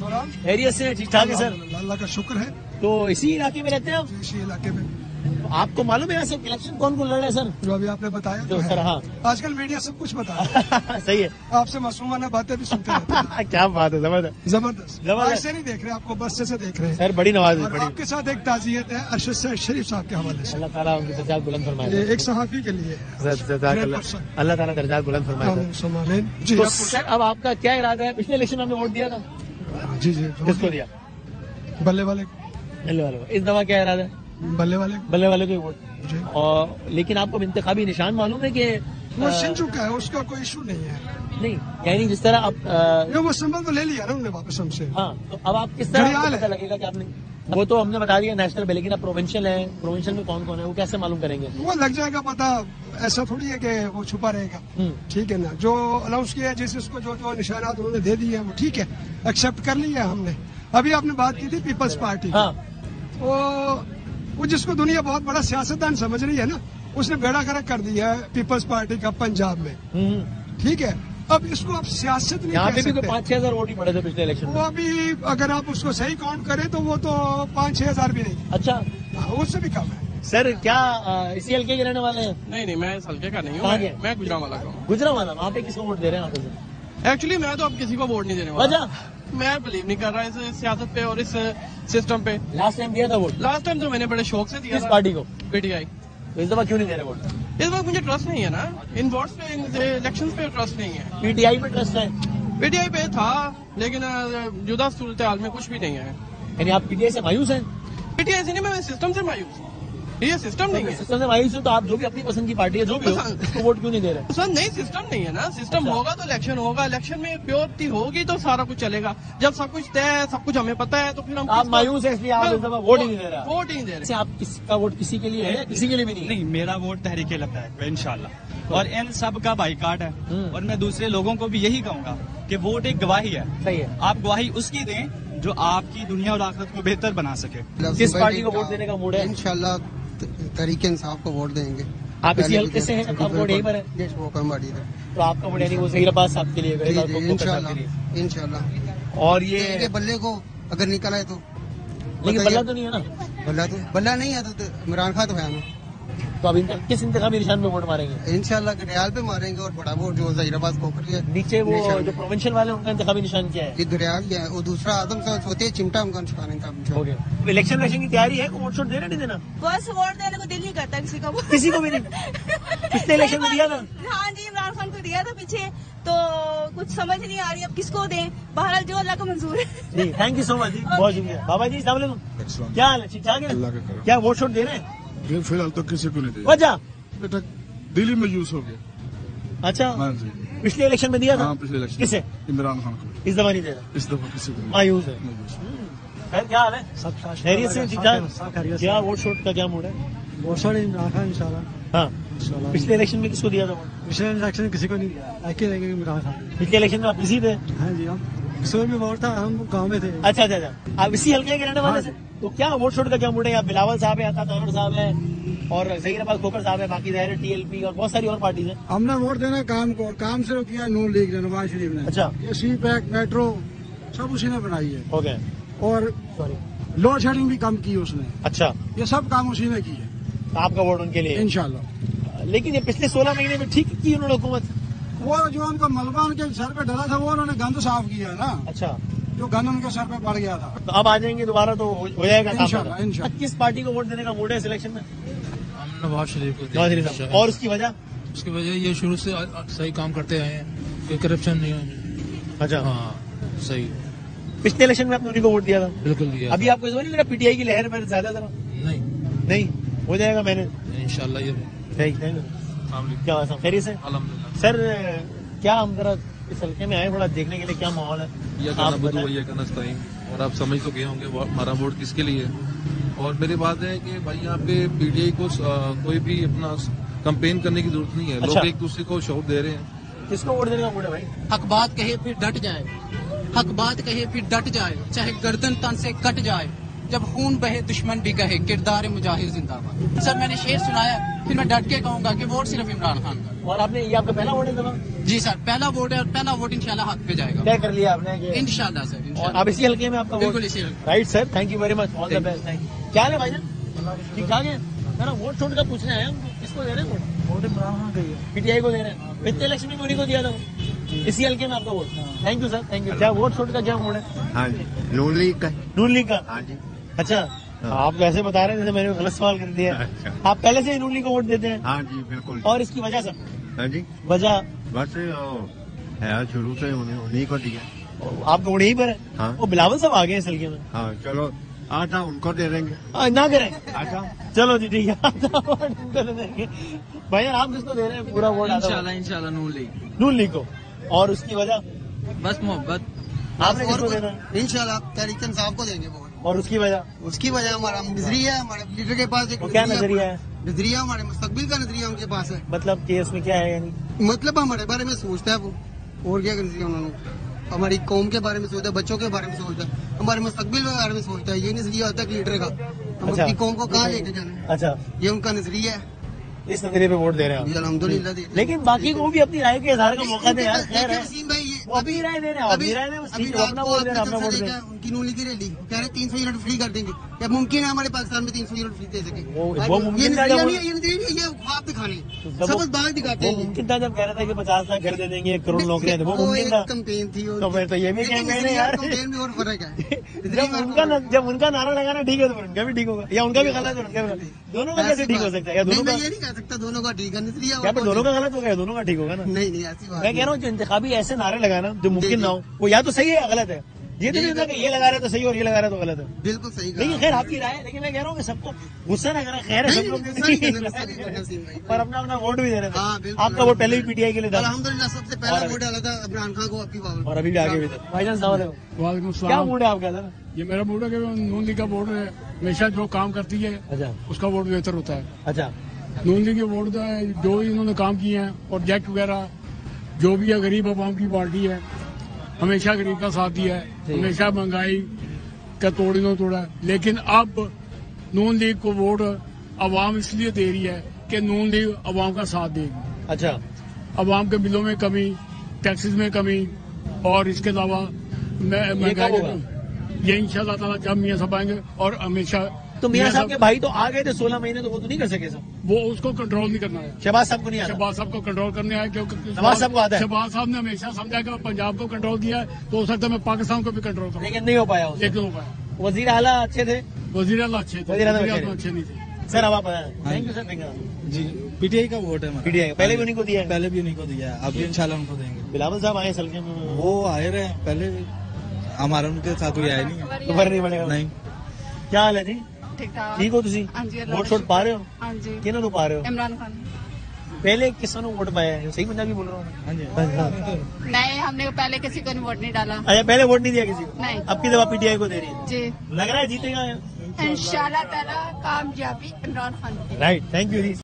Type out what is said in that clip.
खैरियत से ठीक ठाक है सर। अल्लाह का शुक्र है। तो इसी इलाके में रहते हैं आप? इसी इलाके में। आपको मालूम है यहाँ से इलेक्शन कौन कौन लड़ रहे हैं सर? जो अभी आपने बताया जो तो सर, है। हाँ। आजकल मीडिया सब कुछ बताया सही है। आपसे मासूमाना बातें भी सुनते रहते हैं। क्या बात है, जबरदस्त जबरदस्त। जबरदस्त। ऐसे नहीं देख रहे, आपको बस से देख रहे हैं सर, बड़ी नवाज है, और बड़ी। आपके साथ एक ताजियत है अरशद शरीफ साहब के हवाले से। अल्लाह ताला उनकी दर्जात बुलंद फरमाए। ये एक सहाफी के लिए अल्लाह ताला दर्जात बुलंद फरमाए। जी तो सर, अब आपका क्या इरादा है? पिछले इलेक्शन में आपने वोट दिया था, जी जी। किसको दिया? बल्ले वाले बल्ले वाले को। इस दफा क्या इरादा है? बल्ले वाले बल्ले वाले को ही वोट। जी। और लेकिन आपको इंतखाबी निशान मालूम है कि वो छिन चुका है, उसका कोई इशू नहीं है। नहीं, यानी जिस तरह आप वो संबल तो ले लिया ना उन्होंने वापस हमसे। हाँ, तो अब आप किस तरह घड़ियाल पता है। लगेगा कि आपने वो तो हमने बता दिया नेशनल पे, लेकिन अब प्रोविंशियल है, प्रोविंशियल में कौन कौन है वो कैसे मालूम करेंगे? वो लग जाएगा पता, ऐसा थोड़ी है कि वो छुपा रहेगा। ठीक है ना, जो अनाउंस किया है जिसको जो जो निशानात उन्होंने दे दिए हैं वो ठीक है, एक्सेप्ट कर लिया हमने। अभी आपने बात की थी पीपल्स पार्टी। हाँ, वो जिसको दुनिया बहुत बड़ा सियासतदान समझ रही है ना, उसने बेड़ा गर्क कर दिया है पीपल्स पार्टी का पंजाब में। ठीक है, अब इसको आप सियासत नहीं यहाँ कह पे भी सकते। 5-6 हजार वोट ही पड़े थे पिछले इलेक्शन वो में। अभी अगर आप उसको सही काउंट करें तो वो तो 5-6 हजार भी नहीं, अच्छा उससे भी कम है। सर, क्या इसी हल्के के रहने वाले हैं? नहीं, मैं इस हल्के का नहीं कहाँ के? हूँ, मैं गुजरांवाला का हूँ। गुजरांवाला, वहाँ पे किसको वोट दे रहे हैं? यहाँ पे एक्चुअली मैं तो अब किसी को वोट नहीं देने वाला। वजह? मैं बिलीव नहीं कर रहा इस सियासत पे और इस सिस्टम पे। लास्ट टाइम दिया था वोट लास्ट टाइम तो मैंने बड़े शौक से दिया किस था पार्टी को? पीटीआई। तो इस दफा क्यों नहीं दे रहे वोट? इस बार मुझे ट्रस्ट नहीं है ना, इन वोट्स पे, इन इलेक्शन पे ट्रस्ट नहीं है। पीटीआई पे ट्रस्ट है, पीटीआई पे था, लेकिन जुदा सूरत हाल में कुछ भी नहीं है। यानी आप पीटीआई से मायूस हैं? पीटीआई से नहीं, मैं सिस्टम से मायूस हूँ। ये सिस्टम नहीं है। सिस्टम से मायूस है तो आप जो भी अपनी पसंद की पार्टी है, जो भी हो, उसको वोट क्यों नहीं दे रहे? सर नहीं, सिस्टम नहीं है ना। सिस्टम होगा तो इलेक्शन होगा, इलेक्शन में प्योरिटी होगी तो सारा कुछ चलेगा। जब सब कुछ तय है, सब कुछ हमें पता है, तो फिर हम आप मायूस है इसलिए आप इस दफा वोट ही नहीं दे रहे? वोट ही नहीं दे रहे। अच्छा, आप किसका वोट किसी के लिए है या किसी के लिए भी नहीं? नहीं, मेरा वोट तहरीक लगता है इंशाल्लाह, और इन सब का बाइकाट है। और मैं दूसरे लोगों को भी यही कहूंगा कि वोट एक गवाही है। सही है। आप गवाही उसकी दें जो आपकी दुनिया और आखिरत को बेहतर बना सके। किस पार्टी को वोट देने का मूड है? इंशाल्लाह तरीके इंसाफ को वोट देंगे। आप इसी हल्के से हैं, आपका वोट यहीं पर है? तो आपका वोट यानी वो सही रबाज साहब के लिए, इंशाल्लाह। और ये बल्ले को अगर निकला है तो, लेकिन बल्ला तो नहीं है ना? बल्ला नहीं है तो इमरान खान तो है ना। तो अब किस इंतखाबी निशान पे वोट मारेंगे? इंशाल्लाह घड़ियाल पे मारेंगे और बड़ा वोट जो जहीराबाद खोखरी है नीचे वो जो प्रोविंशियल वाले उनका इंतखाबी निशान क्या है? ये घड़ियाल ही है, और दूसरा आदम साहब होते हैं चिमटा, उनका निशान है। हो गया। इलेक्शन की तैयारी है, वोट शोट देना नहीं देना? बस वोट देने को दिल नहीं करता किसी का। किसी को भी नहीं? पिछले इलेक्शन में दिया था? हाँ जी, इमरान खान को दिया था पीछे, तो कुछ समझ नहीं आ रही अब किसको दें। बहरहाल जो अल्लाह को मंजूर है। जी, थैंक यू सो मच जी, बहुत शुक्रिया। बाबा जी, अस्सलाम वालेकुम। क्या हाल है? ठीक ठाक है? क्या वोट शोट दे रहे हैं? फिलहाल तो किसी को नहीं दिया। वजह? बेटा दिल्ली में यूज हो गया। अच्छा, हाँ जी। पिछले इलेक्शन में दिया था? हाँ, पिछले इलेक्शन। किसे? इमरान खान को। इस दफा नहीं दे रहा? इस दफा किसी को नहीं। मायूस है। नहीं। खैर, क्या हाल है? सब खैरियत से? ठीक ठाक। क्या वोट शोट का क्या मूड है? वोट शोट इमरान खान इंशाल्लाह। हाँ, पिछले इलेक्शन में किसको दिया था वोट? पिछले इलेक्शन किसी को नहीं दिया, इमरान खान। पिछले इलेक्शन में आप बिजी थे? हाँ जी, हम किशोर में वोट था, हम गाँव में थे। अच्छा अच्छा अच्छा, आप इसी हल्के के रहने वाले से? तो क्या वोट शोट का क्या मूड है? यहाँ बिलावल साहब है, अता ताहिर साहब है, और जहीराबाद खोखर साहब है, बाकी ज़ाहिर टीएलपी और बहुत सारी और पार्टीज हैं। हमने वोट देना काम को, काम से किया नून लीग ने, नवाज शरीफ ने। अच्छा। ये सी पैक मेट्रो सब उसी ने बनाई है। हो गए। और सॉरी, लोड शेडिंग भी कम की उसने। अच्छा, ये सब काम उसी ने की है। तो आपका वोट उनके लिए? इंशाल्लाह। लेकिन ये पिछले 16 महीने में ठीक की उन्होंने हुकूमत? वो जो उनका मलबा उनके सर पे डला था, वो उन्होंने गंद साफ किया ना, अच्छा, जो गंद उनके सर पे पड़ गया था। तो अब आ जाएंगे दोबारा तो हो जाएगा काम? इंशाल्लाह, इंशाल्लाह। किस पार्टी को वोट देने का मूड है सिलेक्शन में? नवाज शरीफ को। नवाज शरीफ साहब। और उसकी वजह? उसकी वजह ये शुरू से सही काम करते आए हैं, कोई करप्शन नहीं है। अच्छा, हाँ सही। पिछले इलेक्शन में आपने उन्हीं को वोट दिया था? बिल्कुल दिया। अभी आपको इस बार नहीं लगा पीटीआई की लहर में ज्यादा था? नहीं हो जाएगा मैंने इंशाल्लाह। ये क्या बात है, खैरियत से? सर, क्या हम जरा इस हल्के में आए थोड़ा देखने के लिए, क्या माहौल है? और आप समझ तो गए होंगे हमारा वोट किसके लिए है। और मेरी बात है कि भाई यहाँ पे पीटीआई को कोई भी अपना कैंपेन करने की जरूरत नहीं है। अच्छा। लोग एक दूसरे को शोर दे रहे हैं। किसको वोट देने का मूड है भाई? हक बात कहे फिर डट जाए, हक बात कहे फिर डट जाए, चाहे गर्दन तन से कट जाए, جب خون بہے دشمن بھی کہے کردار مجاہد زندہ باد. سر میں نے شعر سنایا, پھر میں ڈٹ کے کہوں گا کہ ووٹ صرف عمران خان کا. اور آپ نے یہ آپ کا پہلا ووٹ ہے دفعہ؟ جی سر, پہلا ووٹ ہے اور پہلا ووٹ انشاءاللہ حق پہ جائے گا. طے کر لیا آپ نے؟ انشاءاللہ سر, اور انشاءاللہ. آپ اسی حلقے میں آپ کا ووٹ؟ بالکل اسی حلقے. Right sir, thank you very much, all the best. Thank you. کیا ہے بھائی جان, ٹھیک ٹھاک ہے ذرا ووٹ چھوڑ کر پوچھنا ہے ہم کو, کس کو دے رہے ہیں ووٹ؟ عمران خان کا, پی ٹی آئی کو دے رہے ہیں. پچھلے الیکشن میں انہیں کو دیا تھا, اسی حلقے میں آپ کا vote. Thank you sir, thank you. کیا ووٹ چھوڑ کا کیا موڈ ہے؟ ہاں جی, نون لیگ کا. نون لیگ کا؟ ہاں جی. اچھا, آپ ویسے بتا رہے ہیں جیسے میں نے غلط سوال کر دیا. آپ پہلے سے نون لیگ کو ووٹ دیتے ہیں؟ ہاں جی بالکل. اور اس کی وجہ سر؟ ہاں جی, وجہ بس ہے شروع سے انہیں کو دیا. آپ کا ووٹ یہیں پر ہے؟ ہاں. وہ بلاول صاحب آ گئے اس حلقے میں. ہاں چلو, آٹھا ان کو دے دیں گے. نہ کریں, آٹھا چلو جی ٹھیک ہے. بھائی آپ کس کو دے رہے ہیں پورا ووٹ؟ انشاءاللہ نون لیگ. نون لیگ کو. اور اس کی وجہ؟ بس محبت. آپ نے کس کو دینا؟ انشاءاللہ تحریک انصاف کو دیں گے ووٹ. اور اس کی وجہ؟ اس کی وجہ ہمارا نظریہ ہے, ہمارے لیڈر کے پاس ایک کیا نظریہ ہے؟ نظریہ ہمارے مستقبل کا نظریہ ان کے پاس ہے. مطلب کہ اس میں کیا ہے یعنی؟ مطلب ہمارے بارے میں سوچتا ہے وہ, اور کیا نظریہ انہوں نے, ہماری قوم کے بارے میں سوچتا ہے, بچوں کے بارے میں سوچتا ہے, ہمارے مستقبل کے بارے میں سوچتا ہے. یہ نظریہ ہوتا ہے لیڈر کا, ہم اپنی قوم کو کہاں لے کے جانا ہے. اچھا, یہ ان کا نظریہ ہے, اس نظریے پہ ووٹ دے رہے ہیں الحمدللہ. لیکن باقی کو بھی اپنی رائے کے اظہار کا موقع دیں یار. خیر ہے, وسیم بھائی, وہ اپنی رائے دے رہے ہیں, اپنی رائے دیں, اپنا ووٹ دے رہے ہیں, اپنا ووٹ دیں. ان کی نون لیگ کی ریلی کہہ رہے 300 یونٹ فری کر دیں گے. کیا ممکن ہے ہمارے پاکستان میں 300 یونٹ فری دے سکے؟ وہ ممکن یہ تھا نظریہ جب نہیں ہے, یہ نظریہ نہیں ہے, یہ خواب دکھانے, سبز باغ دکھاتے وہ ہیں. ممکن تھا جب کہہ رہا تھا کہ 50 لاکھ گھر دے دیں گے, 1 کروڑ نوکریاں دیں, وہ ممکن تھا. کمپین تھی, تو پھر تو یہ بھی کیمپین ہے یار. کمپین میں اور فرق ہے. جب ان کا نعرہ لگانا ٹھیک ہے تو ان کا بھی ٹھیک ہوگا, یا ان کا بھی غلط ہے ان کا بھی. دونوں کا کیسے ٹھیک ہو سکتا ہے؟ یا دونوں کا, یہ نہیں کہہ سکتا دونوں کا ٹھیک ہے نظریہ. یا پھر دونوں کا غلط ہوگا یا دونوں کا ٹھیک ہوگا نا. نہیں ایسی بات میں کہہ رہا ہوں جو انتخابی ایسے نعرے لگانا جو ممکن نہ ہو, وہ یا تو صحیح ہے یا غلط ہے. یہ تو نہیں ہوتا کہ یہ لگا رہا ہے تو صحیح اور یہ لگا رہا ہے تو غلط ہے. بالکل صحیح. لیکن خیر آپ کی رائے ہے, لیکن میں کہہ رہا ہوں کہ سب کو غصہ نہ کریں. خیر ہے, سب لوگ پر اپنا اپنا ووٹ بھی دے رہے تھے. آپ کا ووٹ پہلے بھی پی ٹی آئی کے لیے تھا الحمدللہ. سب سے پہلا ووٹ ڈالا تھا عمران خان کو, آپ کی بات. اور ابھی بھی آگے بھی تھا. بھائی جان السلام علیکم. وعلیکم کیا السلام. موڈ ہے آپ کا؟ یہ میرا موڈ ہے کہ نون لیگ کا ووٹ ہے, ہمیشہ جو کام کرتی ہے اچھا, اس کا ووٹ بہتر ہوتا ہے. اچھا, نون لیگ کے ووٹ جو انہوں نے کام کیے ہیں, پروجیکٹ وغیرہ جو بھی ہے, غریب عوام کی پارٹی ہے, ہمیشہ غریب کا ساتھ دیا ہے, ہمیشہ مہنگائی کا توڑا ہے. لیکن اب نون لیگ کو ووٹ عوام اس لیے دے رہی ہے کہ نون لیگ عوام کا ساتھ دے گی. اچھا, عوام کے بلوں میں کمی, ٹیکسز میں کمی, اور اس کے علاوہ مہنگائی میں, یہ ان شاء اللہ تعالیٰ جب میاں صاحب آئیں گے. اور ہمیشہ تو میاں صاحب کے بھائی تو آ گئے تھے 16 مہینے, تو وہ تو نہیں کر سکے سر. وہ اس کو کنٹرول نہیں کرنا ہے. شہباز صاحب کو نہیں آتا. شہباز صاحب کو کنٹرول کرنے آئے, کیونکہ شہباز صاحب کو آتا ہے. شہباز صاحب نے ہمیشہ سمجھا کہ پنجاب کو کنٹرول کیا ہے, تو ہو سکتا ہے میں پاکستان کو بھی کنٹرول کروں, لیکن نہیں ہو پایا. لیکن ہو پایا. وزیر اعلیٰ اچھے تھے, وزیر اعلیٰ اچھے تھے, وزیر اعلیٰ اچھے نہیں تھے. سر اب آپ تھینک یو سر. جی, پی ٹی آئی کا ووٹ ہے ہمارا. پی ٹی آئی پہلے بھی انہیں کو دیا ہے, پہلے بھی انہیں کو دیا ہے, اب بھی انشاءاللہ ان کو دیں گے. بلاول صاحب آئے سلکے میں, وہ آئے رہے ہیں پہلے بھی, ہمارا ان کے ساتھ کوئی آیا نہیں ہے. تو نہیں پڑے گا. نہیں. کیا حال ہے جی؟ ٹھیک ہو تھی؟ ووٹ شوٹ پا رہے ہو؟ ہاں جی. کہنا تو پا رہے ہو؟ عمران خان. پہلے کس نے ووٹ پایا ہے؟ صحیح پنجابی بول رہا ہوں. ہاں جی. نہیں, ہم نے پہلے کسی کو ووٹ نہیں ڈالا. اچھا, پہلے ووٹ نہیں دیا کسی کو. نہیں. اب کی دفعہ پی ٹی آئی کو دے رہی ہے. جی, لگ رہا ہے جیتے گا. انشاءاللہ تعالی کامیابی عمران خان کی. Right, thank you G.